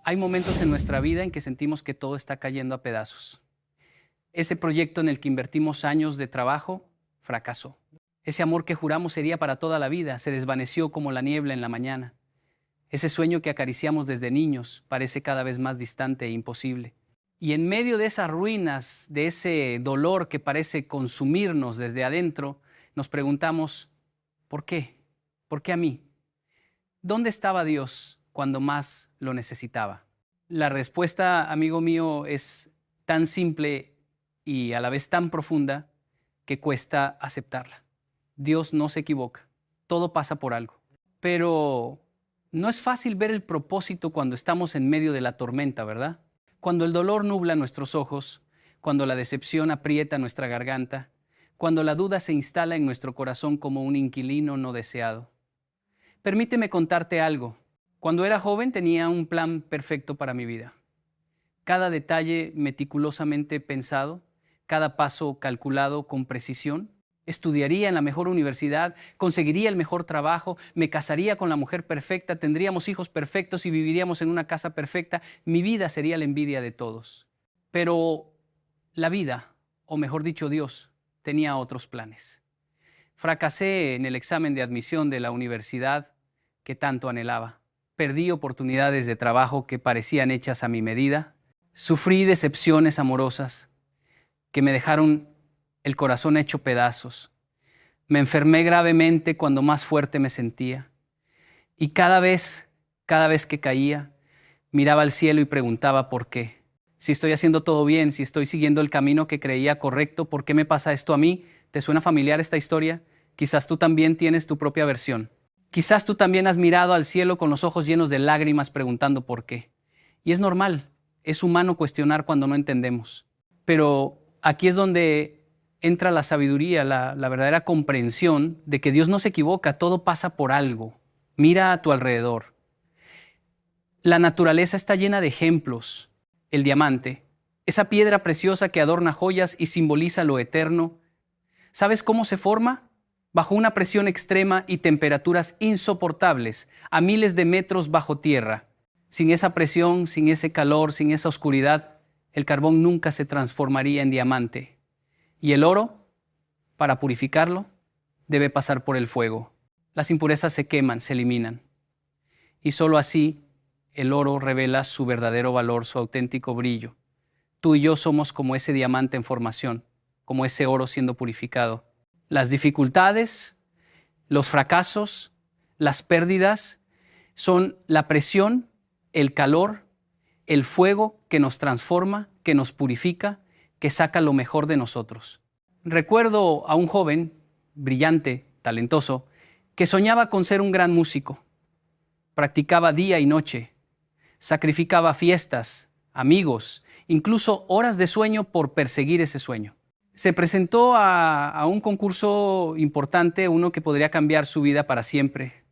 Hay momentos en nuestra vida en que sentimos que todo está cayendo a pedazos. Ese proyecto en el que invertimos años de trabajo fracasó. Ese amor que juramos sería para toda la vida se desvaneció como la niebla en la mañana. Ese sueño que acariciamos desde niños parece cada vez más distante e imposible. Y en medio de esas ruinas, de ese dolor que parece consumirnos desde adentro, nos preguntamos, ¿por qué? ¿Por qué a mí? ¿Dónde estaba Dios cuando más lo necesitaba? La respuesta, amigo mío, es tan simple y a la vez tan profunda que cuesta aceptarla. Dios no se equivoca, todo pasa por algo. Pero no es fácil ver el propósito cuando estamos en medio de la tormenta, ¿verdad? Cuando el dolor nubla nuestros ojos, cuando la decepción aprieta nuestra garganta, cuando la duda se instala en nuestro corazón como un inquilino no deseado. Permíteme contarte algo. Cuando era joven tenía un plan perfecto para mi vida. Cada detalle meticulosamente pensado, cada paso calculado con precisión. Estudiaría en la mejor universidad, conseguiría el mejor trabajo, me casaría con la mujer perfecta, tendríamos hijos perfectos y viviríamos en una casa perfecta. Mi vida sería la envidia de todos. Pero la vida, o mejor dicho Dios, tenía otros planes. Fracasé en el examen de admisión de la universidad que tanto anhelaba. Perdí oportunidades de trabajo que parecían hechas a mi medida. Sufrí decepciones amorosas que me dejaron el corazón hecho pedazos. Me enfermé gravemente cuando más fuerte me sentía. Y cada vez que caía, miraba al cielo y preguntaba por qué. Si estoy haciendo todo bien, si estoy siguiendo el camino que creía correcto, ¿por qué me pasa esto a mí? ¿Te suena familiar esta historia? Quizás tú también tienes tu propia versión. Quizás tú también has mirado al cielo con los ojos llenos de lágrimas preguntando por qué. Y es normal, es humano cuestionar cuando no entendemos. Pero aquí es donde entra la sabiduría, la verdadera comprensión de que Dios no se equivoca, todo pasa por algo. Mira a tu alrededor. La naturaleza está llena de ejemplos. El diamante, esa piedra preciosa que adorna joyas y simboliza lo eterno. ¿Sabes cómo se forma? Bajo una presión extrema y temperaturas insoportables, a miles de metros bajo tierra. Sin esa presión, sin ese calor, sin esa oscuridad, el carbón nunca se transformaría en diamante. Y el oro, para purificarlo, debe pasar por el fuego. Las impurezas se queman, se eliminan. Y solo así el oro revela su verdadero valor, su auténtico brillo. Tú y yo somos como ese diamante en formación, como ese oro siendo purificado. Las dificultades, los fracasos, las pérdidas son la presión, el calor, el fuego que nos transforma, que nos purifica, que saca lo mejor de nosotros. Recuerdo a un joven, brillante, talentoso, que soñaba con ser un gran músico. Practicaba día y noche, sacrificaba fiestas, amigos, incluso horas de sueño por perseguir ese sueño. Se presentó a un concurso importante, uno que podría cambiar su vida para siempre.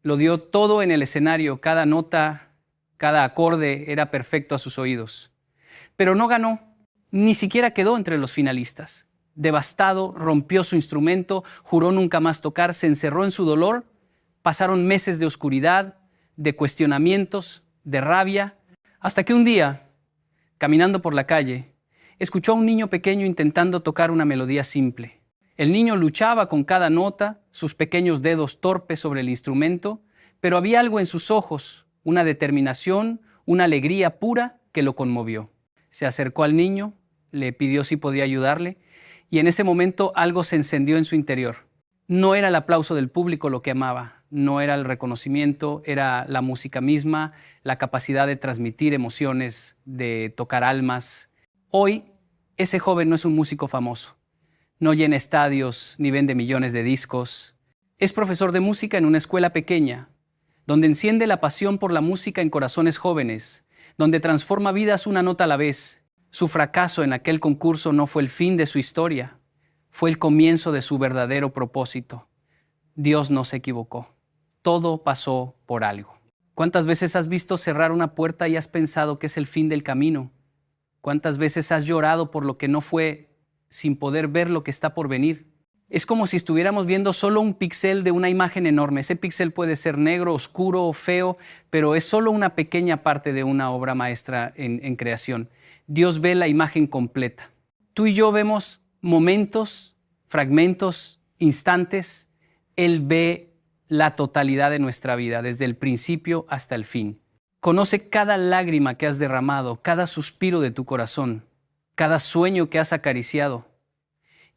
Lo dio todo en el escenario, cada nota, cada acorde era perfecto a sus oídos. Pero no ganó, ni siquiera quedó entre los finalistas. Devastado, rompió su instrumento, juró nunca más tocar, se encerró en su dolor. Pasaron meses de oscuridad, de cuestionamientos, de rabia, hasta que un día, caminando por la calle, escuchó a un niño pequeño intentando tocar una melodía simple. El niño luchaba con cada nota, sus pequeños dedos torpes sobre el instrumento, pero había algo en sus ojos, una determinación, una alegría pura que lo conmovió. Se acercó al niño, le pidió si podía ayudarle, y en ese momento algo se encendió en su interior. No era el aplauso del público lo que amaba, no era el reconocimiento, era la música misma, la capacidad de transmitir emociones, de tocar almas. Hoy, ese joven no es un músico famoso, no llena estadios ni vende millones de discos. Es profesor de música en una escuela pequeña, donde enciende la pasión por la música en corazones jóvenes, donde transforma vidas una nota a la vez. Su fracaso en aquel concurso no fue el fin de su historia, fue el comienzo de su verdadero propósito. Dios no se equivocó, todo pasó por algo. ¿Cuántas veces has visto cerrar una puerta y has pensado que es el fin del camino? ¿Cuántas veces has llorado por lo que no fue sin poder ver lo que está por venir? Es como si estuviéramos viendo solo un píxel de una imagen enorme. Ese píxel puede ser negro, oscuro o feo, pero es solo una pequeña parte de una obra maestra en creación. Dios ve la imagen completa. Tú y yo vemos momentos, fragmentos, instantes. Él ve la totalidad de nuestra vida, desde el principio hasta el fin. Conoce cada lágrima que has derramado, cada suspiro de tu corazón, cada sueño que has acariciado.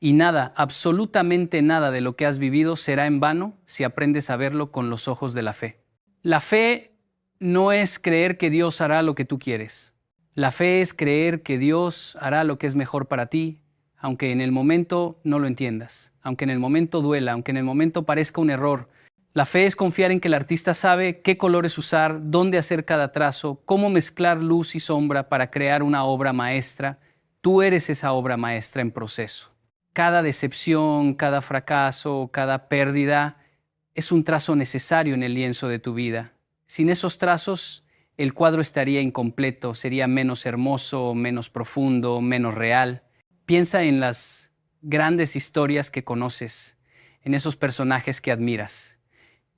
Y nada, absolutamente nada de lo que has vivido será en vano si aprendes a verlo con los ojos de la fe. La fe no es creer que Dios hará lo que tú quieres. La fe es creer que Dios hará lo que es mejor para ti, aunque en el momento no lo entiendas, aunque en el momento duela, aunque en el momento parezca un error. La fe es confiar en que el artista sabe qué colores usar, dónde hacer cada trazo, cómo mezclar luz y sombra para crear una obra maestra. Tú eres esa obra maestra en proceso. Cada decepción, cada fracaso, cada pérdida es un trazo necesario en el lienzo de tu vida. Sin esos trazos, el cuadro estaría incompleto, sería menos hermoso, menos profundo, menos real. Piensa en las grandes historias que conoces, en esos personajes que admiras.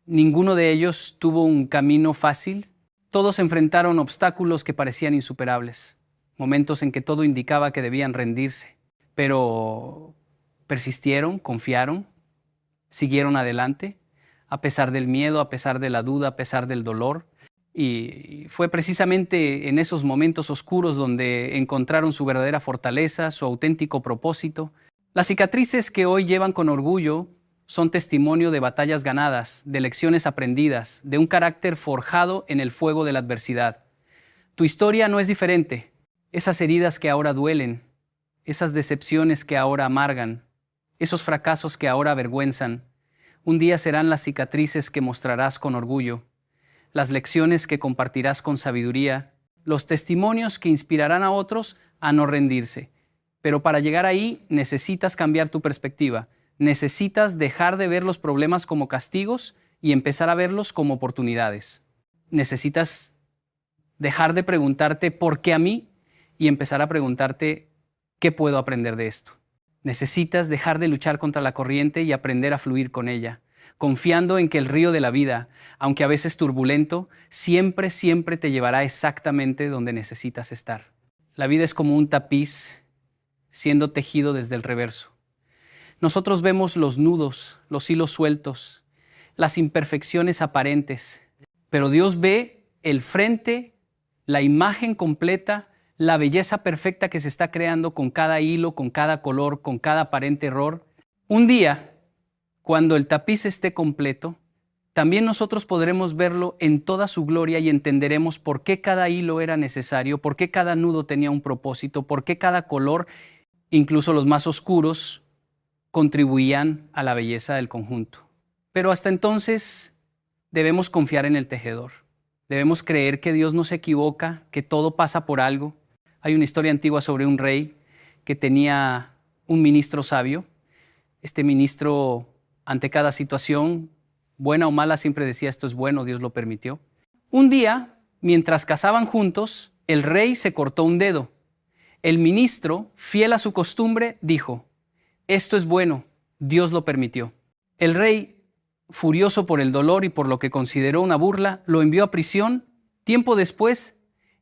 Ninguno de ellos tuvo un camino fácil. Todos enfrentaron obstáculos que parecían insuperables, momentos en que todo indicaba que debían rendirse, pero persistieron, confiaron, siguieron adelante, a pesar del miedo, a pesar de la duda, a pesar del dolor. Y fue precisamente en esos momentos oscuros donde encontraron su verdadera fortaleza, su auténtico propósito. Las cicatrices que hoy llevan con orgullo son testimonio de batallas ganadas, de lecciones aprendidas, de un carácter forjado en el fuego de la adversidad. Tu historia no es diferente. Esas heridas que ahora duelen, esas decepciones que ahora amargan, esos fracasos que ahora avergüenzan, un día serán las cicatrices que mostrarás con orgullo, las lecciones que compartirás con sabiduría, los testimonios que inspirarán a otros a no rendirse. Pero para llegar ahí necesitas cambiar tu perspectiva, necesitas dejar de ver los problemas como castigos y empezar a verlos como oportunidades. Necesitas dejar de preguntarte ¿por qué a mí? Y empezar a preguntarte ¿qué puedo aprender de esto? Necesitas dejar de luchar contra la corriente y aprender a fluir con ella, confiando en que el río de la vida, aunque a veces turbulento, siempre, siempre te llevará exactamente donde necesitas estar. La vida es como un tapiz siendo tejido desde el reverso. Nosotros vemos los nudos, los hilos sueltos, las imperfecciones aparentes, pero Dios ve el frente, la imagen completa, la belleza perfecta que se está creando con cada hilo, con cada color, con cada aparente error. Un día, cuando el tapiz esté completo, también nosotros podremos verlo en toda su gloria y entenderemos por qué cada hilo era necesario, por qué cada nudo tenía un propósito, por qué cada color, incluso los más oscuros, contribuían a la belleza del conjunto. Pero hasta entonces debemos confiar en el tejedor. Debemos creer que Dios no se equivoca, que todo pasa por algo. Hay una historia antigua sobre un rey que tenía un ministro sabio. Este ministro, ante cada situación, buena o mala, siempre decía esto es bueno, Dios lo permitió. Un día, mientras cazaban juntos, el rey se cortó un dedo. El ministro, fiel a su costumbre, dijo, esto es bueno, Dios lo permitió. El rey, furioso por el dolor y por lo que consideró una burla, lo envió a prisión. Tiempo después,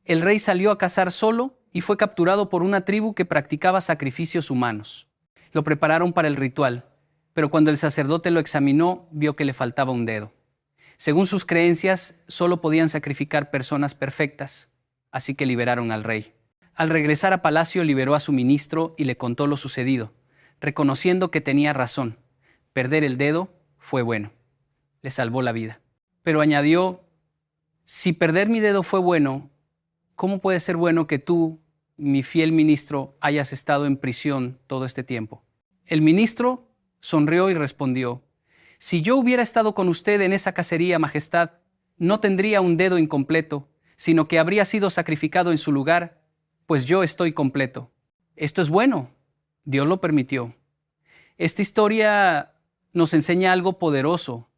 el rey salió a cazar solo y fue capturado por una tribu que practicaba sacrificios humanos. Lo prepararon para el ritual, pero cuando el sacerdote lo examinó, vio que le faltaba un dedo. Según sus creencias, solo podían sacrificar personas perfectas, así que liberaron al rey. Al regresar a palacio, liberó a su ministro y le contó lo sucedido, reconociendo que tenía razón. Perder el dedo fue bueno. Le salvó la vida. Pero añadió, si perder mi dedo fue bueno, ¿cómo puede ser bueno que tú, mi fiel ministro, hayas estado en prisión todo este tiempo? El ministro sonrió y respondió, si yo hubiera estado con usted en esa cacería, majestad, no tendría un dedo incompleto, sino que habría sido sacrificado en su lugar, pues yo estoy completo. Esto es bueno. Dios lo permitió. Esta historia nos enseña algo poderoso.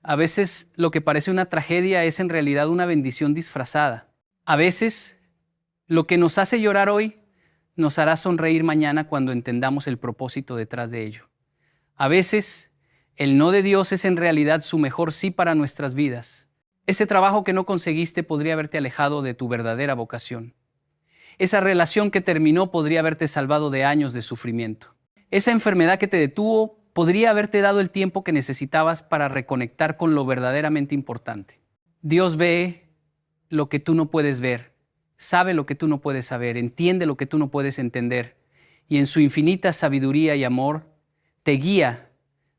A veces lo que parece una tragedia es en realidad una bendición disfrazada. A veces lo que nos hace llorar hoy nos hará sonreír mañana cuando entendamos el propósito detrás de ello. A veces, el no de Dios es en realidad su mejor sí para nuestras vidas. Ese trabajo que no conseguiste podría haberte alejado de tu verdadera vocación. Esa relación que terminó podría haberte salvado de años de sufrimiento. Esa enfermedad que te detuvo podría haberte dado el tiempo que necesitabas para reconectar con lo verdaderamente importante. Dios ve lo que tú no puedes ver, sabe lo que tú no puedes saber, entiende lo que tú no puedes entender, y en su infinita sabiduría y amor te guía,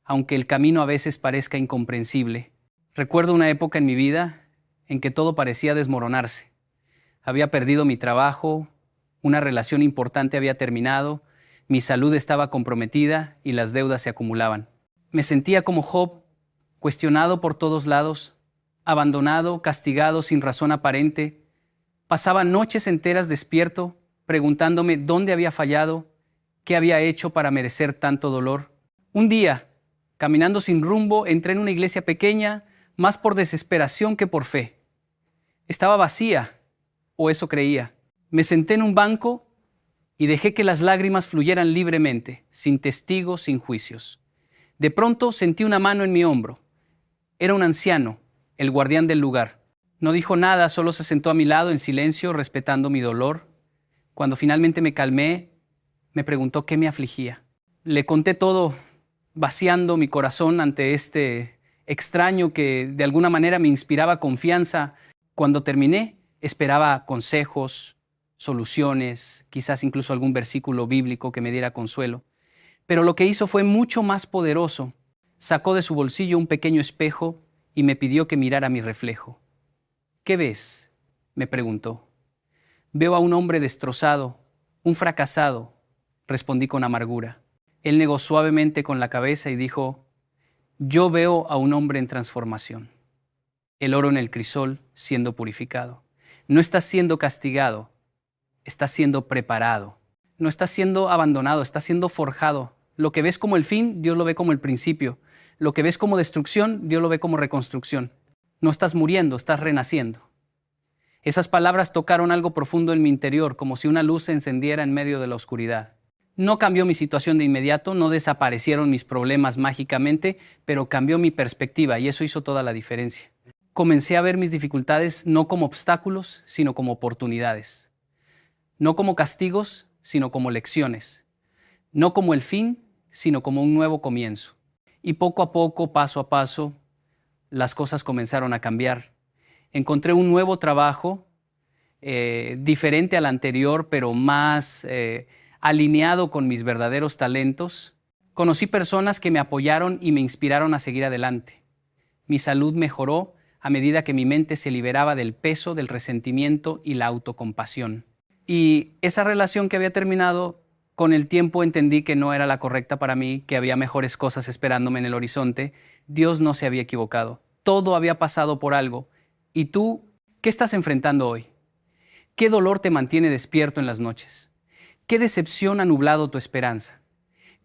aunque el camino a veces parezca incomprensible. Recuerdo una época en mi vida en que todo parecía desmoronarse. Había perdido mi trabajo, una relación importante había terminado, mi salud estaba comprometida y las deudas se acumulaban. Me sentía como Job, cuestionado por todos lados, abandonado, castigado sin razón aparente. Pasaba noches enteras despierto, preguntándome dónde había fallado, qué había hecho para merecer tanto dolor. Un día, caminando sin rumbo, entré en una iglesia pequeña, más por desesperación que por fe. Estaba vacía, o eso creía. Me senté en un banco y dejé que las lágrimas fluyeran libremente, sin testigos, sin juicios. De pronto sentí una mano en mi hombro. Era un anciano, el guardián del lugar. No dijo nada, solo se sentó a mi lado en silencio, respetando mi dolor. Cuando finalmente me calmé, me preguntó qué me afligía. Le conté todo, vaciando mi corazón ante este extraño que de alguna manera me inspiraba confianza. Cuando terminé, esperaba consejos, soluciones, quizás incluso algún versículo bíblico que me diera consuelo. Pero lo que hizo fue mucho más poderoso. Sacó de su bolsillo un pequeño espejo y me pidió que mirara mi reflejo. ¿Qué ves?, me preguntó. Veo a un hombre destrozado, un fracasado, respondí con amargura. Él negó suavemente con la cabeza y dijo, yo veo a un hombre en transformación. El oro en el crisol siendo purificado. No estás siendo castigado, estás siendo preparado. No estás siendo abandonado, estás siendo forjado. Lo que ves como el fin, Dios lo ve como el principio. Lo que ves como destrucción, Dios lo ve como reconstrucción. No estás muriendo, estás renaciendo. Esas palabras tocaron algo profundo en mi interior, como si una luz se encendiera en medio de la oscuridad. No cambió mi situación de inmediato, no desaparecieron mis problemas mágicamente, pero cambió mi perspectiva y eso hizo toda la diferencia. Comencé a ver mis dificultades no como obstáculos, sino como oportunidades. No como castigos, sino como lecciones. No como el fin, sino como un nuevo comienzo. Y poco a poco, paso a paso, las cosas comenzaron a cambiar. Encontré un nuevo trabajo, diferente al anterior, pero más alineado con mis verdaderos talentos. Conocí personas que me apoyaron y me inspiraron a seguir adelante. Mi salud mejoró a medida que mi mente se liberaba del peso, del resentimiento y la autocompasión. Y esa relación que había terminado, con el tiempo entendí que no era la correcta para mí, que había mejores cosas esperándome en el horizonte. Dios no se había equivocado. Todo había pasado por algo. ¿Y tú qué estás enfrentando hoy? ¿Qué dolor te mantiene despierto en las noches? ¿Qué decepción ha nublado tu esperanza?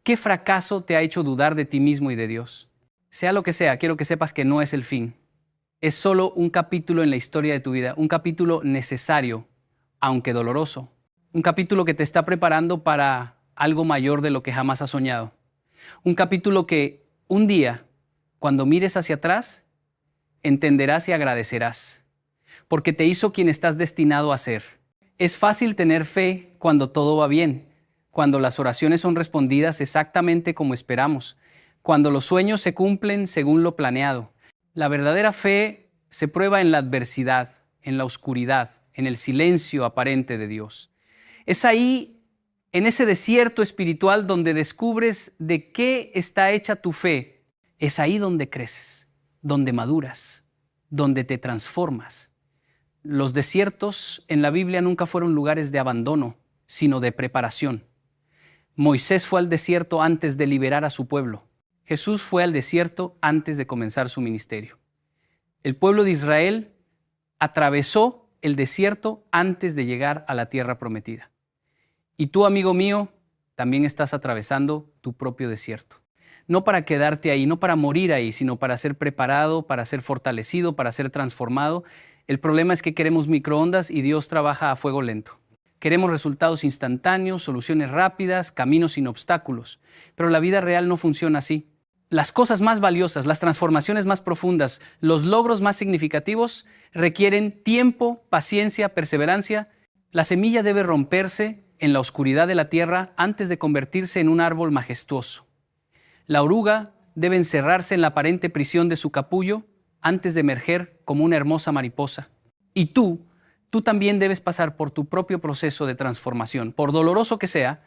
¿Qué fracaso te ha hecho dudar de ti mismo y de Dios? Sea lo que sea, quiero que sepas que no es el fin. Es solo un capítulo en la historia de tu vida, un capítulo necesario, aunque doloroso. Un capítulo que te está preparando para algo mayor de lo que jamás has soñado. Un capítulo que un día, cuando mires hacia atrás, entenderás y agradecerás, porque te hizo quien estás destinado a ser. Es fácil tener fe cuando todo va bien, cuando las oraciones son respondidas exactamente como esperamos, cuando los sueños se cumplen según lo planeado. La verdadera fe se prueba en la adversidad, en la oscuridad, en el silencio aparente de Dios. Es ahí, en ese desierto espiritual, donde descubres de qué está hecha tu fe. Es ahí donde creces, donde maduras, donde te transformas. Los desiertos en la Biblia nunca fueron lugares de abandono, sino de preparación. Moisés fue al desierto antes de liberar a su pueblo. Jesús fue al desierto antes de comenzar su ministerio. El pueblo de Israel atravesó el desierto antes de llegar a la tierra prometida. Y tú, amigo mío, también estás atravesando tu propio desierto. No para quedarte ahí, no para morir ahí, sino para ser preparado, para ser fortalecido, para ser transformado. El problema es que queremos microondas y Dios trabaja a fuego lento. Queremos resultados instantáneos, soluciones rápidas, caminos sin obstáculos. Pero la vida real no funciona así. Las cosas más valiosas, las transformaciones más profundas, los logros más significativos requieren tiempo, paciencia, perseverancia. La semilla debe romperse en la oscuridad de la tierra antes de convertirse en un árbol majestuoso. La oruga debe encerrarse en la aparente prisión de su capullo antes de emerger como una hermosa mariposa. Y tú también debes pasar por tu propio proceso de transformación, por doloroso que sea,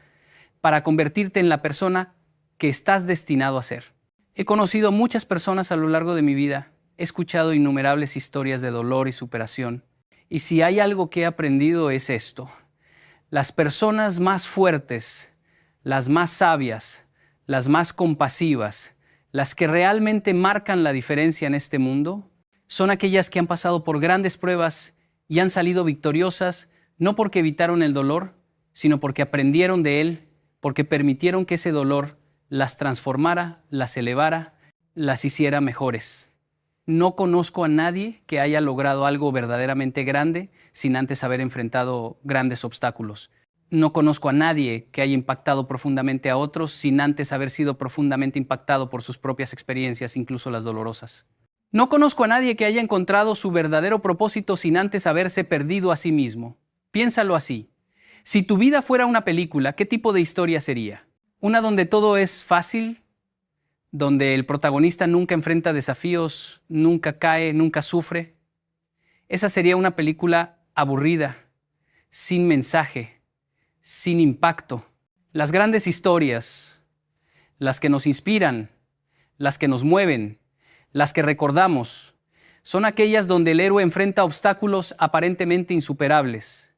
para convertirte en la persona que estás destinado a ser. He conocido muchas personas a lo largo de mi vida, he escuchado innumerables historias de dolor y superación, y si hay algo que he aprendido es esto: las personas más fuertes, las más sabias, las más compasivas, las que realmente marcan la diferencia en este mundo, son aquellas que han pasado por grandes pruebas y han salido victoriosas, no porque evitaron el dolor, sino porque aprendieron de él, porque permitieron que ese dolor las transformara, las elevara, las hiciera mejores. No conozco a nadie que haya logrado algo verdaderamente grande sin antes haber enfrentado grandes obstáculos. No conozco a nadie que haya impactado profundamente a otros sin antes haber sido profundamente impactado por sus propias experiencias, incluso las dolorosas. No conozco a nadie que haya encontrado su verdadero propósito sin antes haberse perdido a sí mismo. Piénsalo así. Si tu vida fuera una película, ¿qué tipo de historia sería? ¿Una donde todo es fácil? ¿Donde el protagonista nunca enfrenta desafíos, nunca cae, nunca sufre? Esa sería una película aburrida, sin mensaje, sin impacto. Las grandes historias, las que nos inspiran, las que nos mueven, las que recordamos, son aquellas donde el héroe enfrenta obstáculos aparentemente insuperables,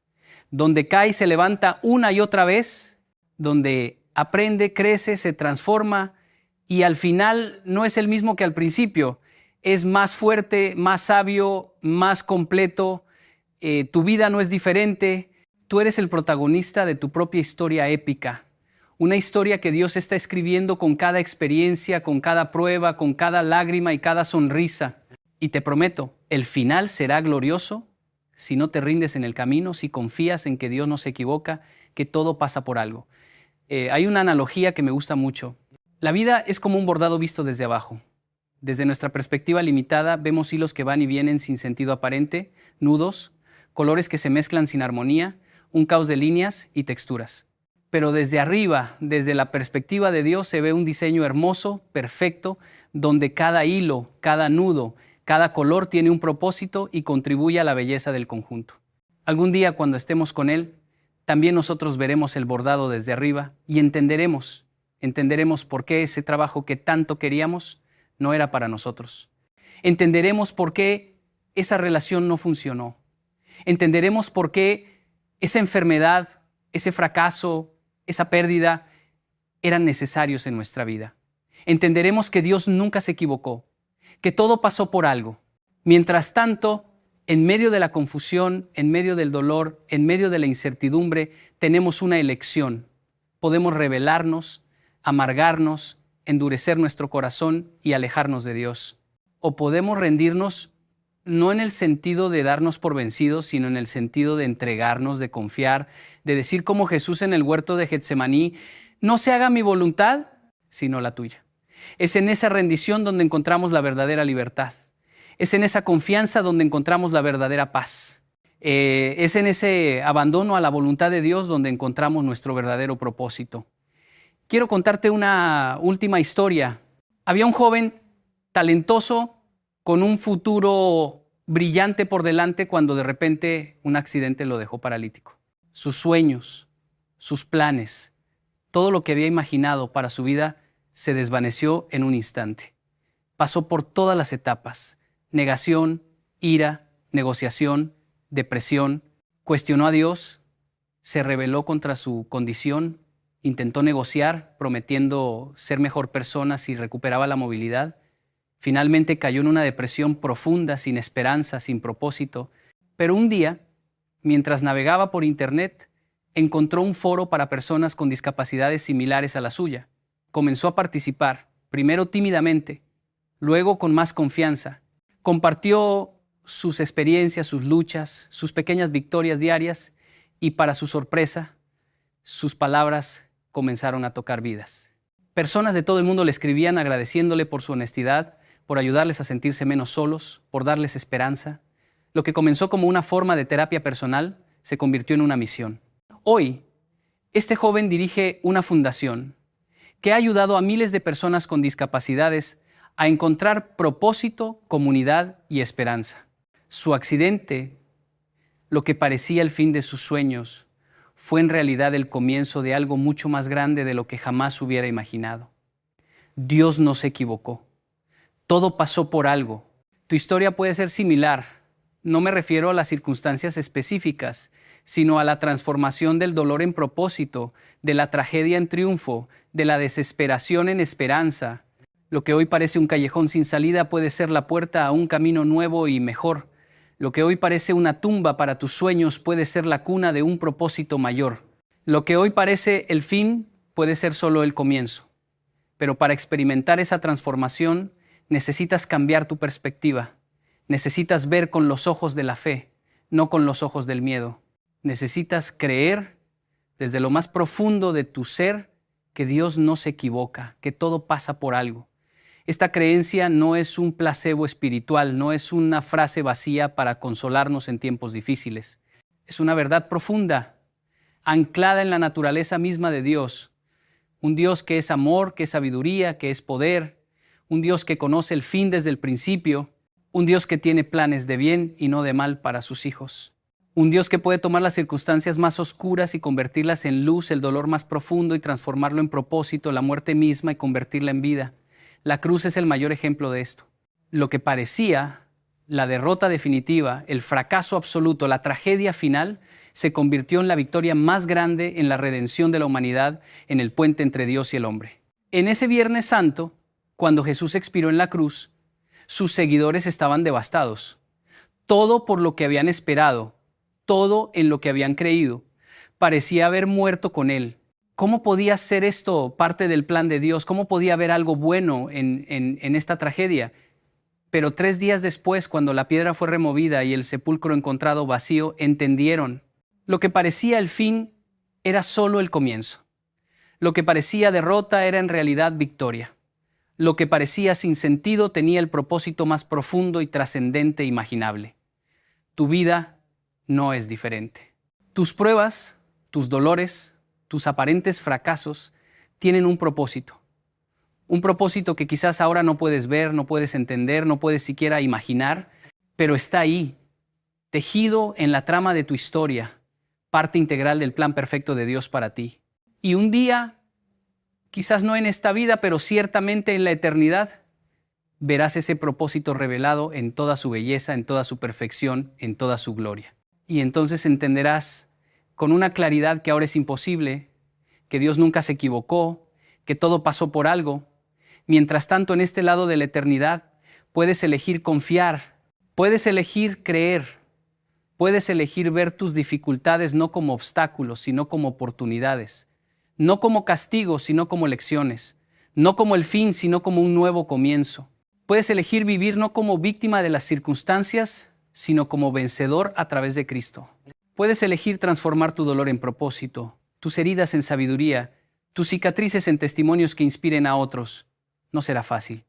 donde cae y se levanta una y otra vez, donde aprende, crece, se transforma y al final no es el mismo que al principio. Es más fuerte, más sabio, más completo. Tu vida no es diferente. Tú eres el protagonista de tu propia historia épica. Una historia que Dios está escribiendo con cada experiencia, con cada prueba, con cada lágrima y cada sonrisa. Y te prometo, el final será glorioso si no te rindes en el camino, si confías en que Dios no se equivoca, que todo pasa por algo. Hay una analogía que me gusta mucho. La vida es como un bordado visto desde abajo. Desde nuestra perspectiva limitada, vemos hilos que van y vienen sin sentido aparente, nudos, colores que se mezclan sin armonía, un caos de líneas y texturas. Pero desde arriba, desde la perspectiva de Dios, se ve un diseño hermoso, perfecto, donde cada hilo, cada nudo, cada color tiene un propósito y contribuye a la belleza del conjunto. Algún día, cuando estemos con Él, también nosotros veremos el bordado desde arriba y entenderemos por qué ese trabajo que tanto queríamos no era para nosotros. Entenderemos por qué esa relación no funcionó. Entenderemos por qué esa enfermedad, ese fracaso, esa pérdida eran necesarios en nuestra vida. Entenderemos que Dios nunca se equivocó, que todo pasó por algo. Mientras tanto, en medio de la confusión, en medio del dolor, en medio de la incertidumbre, tenemos una elección. Podemos rebelarnos, amargarnos, endurecer nuestro corazón y alejarnos de Dios. O podemos rendirnos no en el sentido de darnos por vencidos, sino en el sentido de entregarnos, de confiar, de decir como Jesús en el huerto de Getsemaní: no se haga mi voluntad, sino la tuya. Es en esa rendición donde encontramos la verdadera libertad. Es en esa confianza donde encontramos la verdadera paz. Es en ese abandono a la voluntad de Dios donde encontramos nuestro verdadero propósito. Quiero contarte una última historia. Había un joven talentoso con un futuro brillante por delante cuando de repente un accidente lo dejó paralítico. Sus sueños, sus planes, todo lo que había imaginado para su vida se desvaneció en un instante. Pasó por todas las etapas: negación, ira, negociación, depresión. Cuestionó a Dios, se rebeló contra su condición, intentó negociar prometiendo ser mejor persona si recuperaba la movilidad. Finalmente cayó en una depresión profunda, sin esperanza, sin propósito. Pero un día, mientras navegaba por internet, encontró un foro para personas con discapacidades similares a la suya. Comenzó a participar, primero tímidamente, luego con más confianza. Compartió sus experiencias, sus luchas, sus pequeñas victorias diarias Y para su sorpresa, sus palabras comenzaron a tocar vidas. Personas de todo el mundo le escribían agradeciéndole por su honestidad, por ayudarles a sentirse menos solos, por darles esperanza. Lo que comenzó como una forma de terapia personal se convirtió en una misión. Hoy, este joven dirige una fundación que ha ayudado a miles de personas con discapacidades a encontrar propósito, comunidad y esperanza. Su accidente, lo que parecía el fin de sus sueños, fue en realidad el comienzo de algo mucho más grande de lo que jamás hubiera imaginado. Dios no se equivocó. Todo pasó por algo. Tu historia puede ser similar. No me refiero a las circunstancias específicas, sino a la transformación del dolor en propósito, de la tragedia en triunfo, de la desesperación en esperanza. Lo que hoy parece un callejón sin salida puede ser la puerta a un camino nuevo y mejor. Lo que hoy parece una tumba para tus sueños puede ser la cuna de un propósito mayor. Lo que hoy parece el fin puede ser solo el comienzo. Pero para experimentar esa transformación, necesitas cambiar tu perspectiva. Necesitas ver con los ojos de la fe, no con los ojos del miedo. Necesitas creer desde lo más profundo de tu ser que Dios no se equivoca, que todo pasa por algo. Esta creencia no es un placebo espiritual, no es una frase vacía para consolarnos en tiempos difíciles. Es una verdad profunda, anclada en la naturaleza misma de Dios. Un Dios que es amor, que es sabiduría, que es poder. Un Dios que conoce el fin desde el principio. Un Dios que tiene planes de bien y no de mal para sus hijos. Un Dios que puede tomar las circunstancias más oscuras y convertirlas en luz, el dolor más profundo y transformarlo en propósito, la muerte misma y convertirla en vida. La cruz es el mayor ejemplo de esto. Lo que parecía la derrota definitiva, el fracaso absoluto, la tragedia final, se convirtió en la victoria más grande en la redención de la humanidad, en el puente entre Dios y el hombre. En ese Viernes Santo, cuando Jesús expiró en la cruz, sus seguidores estaban devastados. Todo por lo que habían esperado, todo en lo que habían creído, parecía haber muerto con él. ¿Cómo podía ser esto parte del plan de Dios? ¿Cómo podía haber algo bueno en esta tragedia? Pero 3 días después, cuando la piedra fue removida y el sepulcro encontrado vacío, entendieron. Lo que parecía el fin era solo el comienzo. Lo que parecía derrota era en realidad victoria. Lo que parecía sin sentido tenía el propósito más profundo y trascendente imaginable. Tu vida no es diferente. Tus pruebas, tus dolores, tus aparentes fracasos tienen un propósito. Un propósito que quizás ahora no puedes ver, no puedes entender, no puedes siquiera imaginar, pero está ahí, tejido en la trama de tu historia, parte integral del plan perfecto de Dios para ti. Y un día, quizás no en esta vida, pero ciertamente en la eternidad, verás ese propósito revelado en toda su belleza, en toda su perfección, en toda su gloria. Y entonces entenderás con una claridad que ahora es imposible, que Dios nunca se equivocó, que todo pasó por algo. Mientras tanto, en este lado de la eternidad, puedes elegir confiar, puedes elegir creer, puedes elegir ver tus dificultades no como obstáculos, sino como oportunidades, no como castigos, sino como lecciones, no como el fin, sino como un nuevo comienzo. Puedes elegir vivir no como víctima de las circunstancias, sino como vencedor a través de Cristo. Puedes elegir transformar tu dolor en propósito, tus heridas en sabiduría, tus cicatrices en testimonios que inspiren a otros. No será fácil.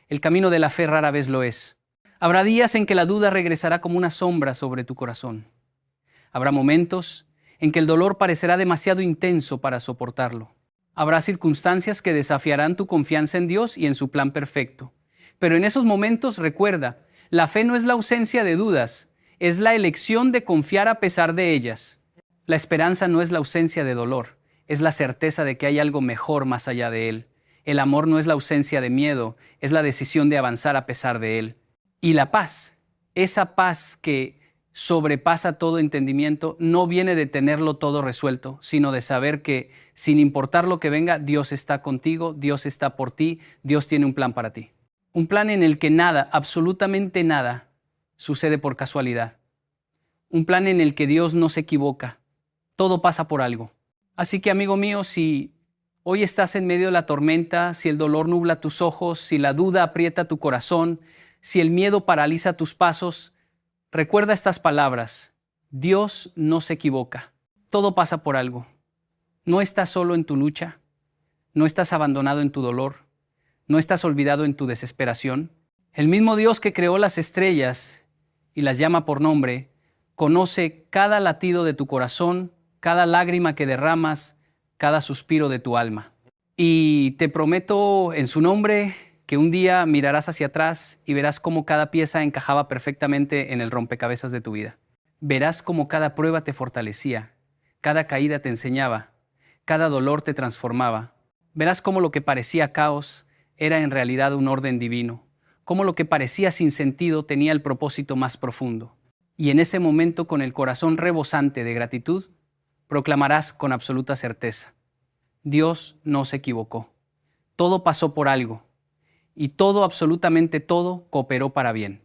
El camino de la fe rara vez lo es. Habrá días en que la duda regresará como una sombra sobre tu corazón. Habrá momentos en que el dolor parecerá demasiado intenso para soportarlo. Habrá circunstancias que desafiarán tu confianza en Dios y en su plan perfecto. Pero en esos momentos, recuerda, la fe no es la ausencia de dudas, es la elección de confiar a pesar de ellas. La esperanza no es la ausencia de dolor, es la certeza de que hay algo mejor más allá de él. El amor no es la ausencia de miedo, es la decisión de avanzar a pesar de él. Y la paz, esa paz que sobrepasa todo entendimiento, no viene de tenerlo todo resuelto, sino de saber que sin importar lo que venga, Dios está contigo, Dios está por ti, Dios tiene un plan para ti. Un plan en el que nada, absolutamente nada, sucede por casualidad. Un plan en el que Dios no se equivoca. Todo pasa por algo. Así que, amigo mío, si hoy estás en medio de la tormenta, si el dolor nubla tus ojos, si la duda aprieta tu corazón, si el miedo paraliza tus pasos, recuerda estas palabras. Dios no se equivoca. Todo pasa por algo. No estás solo en tu lucha, no estás abandonado en tu dolor, no estás olvidado en tu desesperación. El mismo Dios que creó las estrellas y las llama por nombre, conoce cada latido de tu corazón, cada lágrima que derramas, cada suspiro de tu alma. Y te prometo en su nombre que un día mirarás hacia atrás y verás cómo cada pieza encajaba perfectamente en el rompecabezas de tu vida. Verás cómo cada prueba te fortalecía, cada caída te enseñaba, cada dolor te transformaba. Verás cómo lo que parecía caos era en realidad un orden divino, cómo lo que parecía sin sentido tenía el propósito más profundo. Y en ese momento, con el corazón rebosante de gratitud, proclamarás con absoluta certeza: Dios no se equivocó. Todo pasó por algo, y todo, absolutamente todo, cooperó para bien.